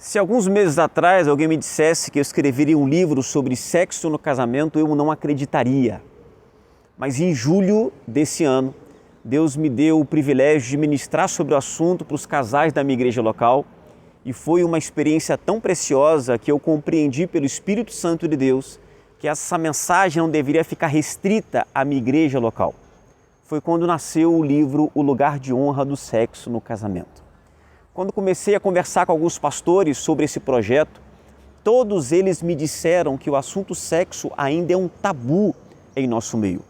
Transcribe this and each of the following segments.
Se alguns meses atrás alguém me dissesse que eu escreveria um livro sobre sexo no casamento, eu não acreditaria. Mas em julho desse ano, Deus me deu o privilégio de ministrar sobre o assunto para os casais da minha igreja local e foi uma experiência tão preciosa que eu compreendi pelo Espírito Santo de Deus que essa mensagem não deveria ficar restrita à minha igreja local. Foi quando nasceu o livro O Lugar de Honra do Sexo no Casamento. Quando comecei a conversar com alguns pastores sobre esse projeto, todos eles me disseram que o assunto sexo ainda é um tabu em nosso meio.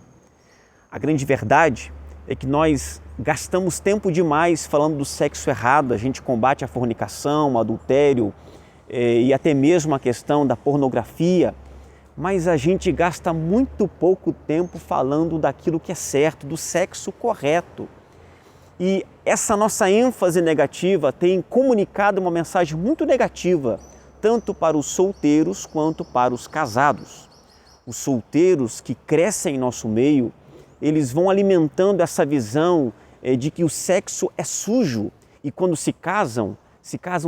A grande verdade é que nós gastamos tempo demais falando do sexo errado, a gente combate a fornicação, o adultério e até mesmo a questão da pornografia, mas a gente gasta muito pouco tempo falando daquilo que é certo, do sexo correto. E essa nossa ênfase negativa tem comunicado uma mensagem muito negativa, tanto para os solteiros quanto para os casados. Os solteiros que crescem em nosso meio, eles vão alimentando essa visão de que o sexo é sujo e quando se casam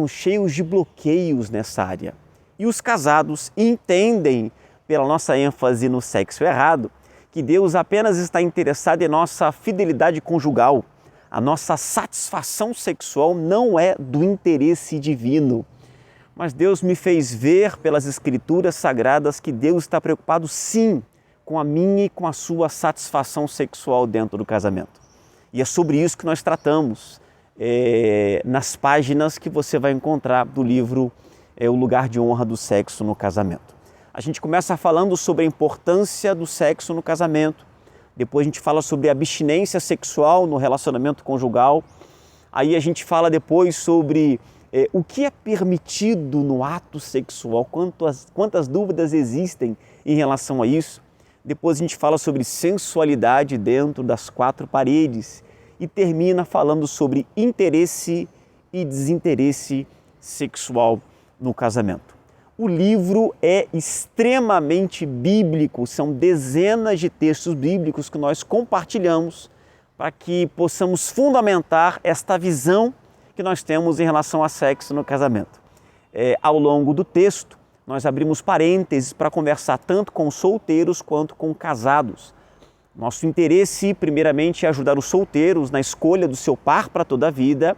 cheios de bloqueios nessa área. E os casados entendem, pela nossa ênfase no sexo errado, que Deus apenas está interessado em nossa fidelidade conjugal. A nossa satisfação sexual não é do interesse divino. Mas Deus me fez ver pelas Escrituras Sagradas que Deus está preocupado sim com a minha e com a sua satisfação sexual dentro do casamento. E é sobre isso que nós tratamos nas páginas que você vai encontrar do livro O Lugar de Honra do Sexo no Casamento. A gente começa falando sobre a importância do sexo no casamento. Depois a gente fala sobre abstinência sexual no relacionamento conjugal. Aí a gente fala depois sobre o que é permitido no ato sexual, quantas dúvidas existem em relação a isso. Depois a gente fala sobre sensualidade dentro das quatro paredes e termina falando sobre interesse e desinteresse sexual no casamento. O livro é extremamente bíblico, são dezenas de textos bíblicos que nós compartilhamos para que possamos fundamentar esta visão que nós temos em relação a sexo no casamento. Ao longo do texto, nós abrimos parênteses para conversar tanto com solteiros quanto com casados. Nosso interesse, primeiramente, é ajudar os solteiros na escolha do seu par para toda a vida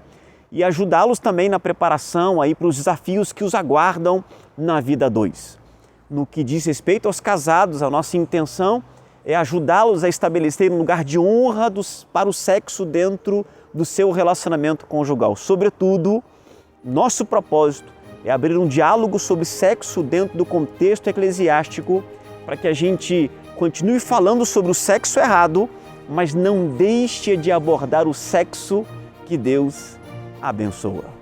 e ajudá-los também na preparação para os desafios que os aguardam na vida a dois. No que diz respeito aos casados, a nossa intenção é ajudá-los a estabelecer um lugar de honra para o sexo dentro do seu relacionamento conjugal. Sobretudo, nosso propósito é abrir um diálogo sobre sexo dentro do contexto eclesiástico para que a gente continue falando sobre o sexo errado, mas não deixe de abordar o sexo que Deus abençoa.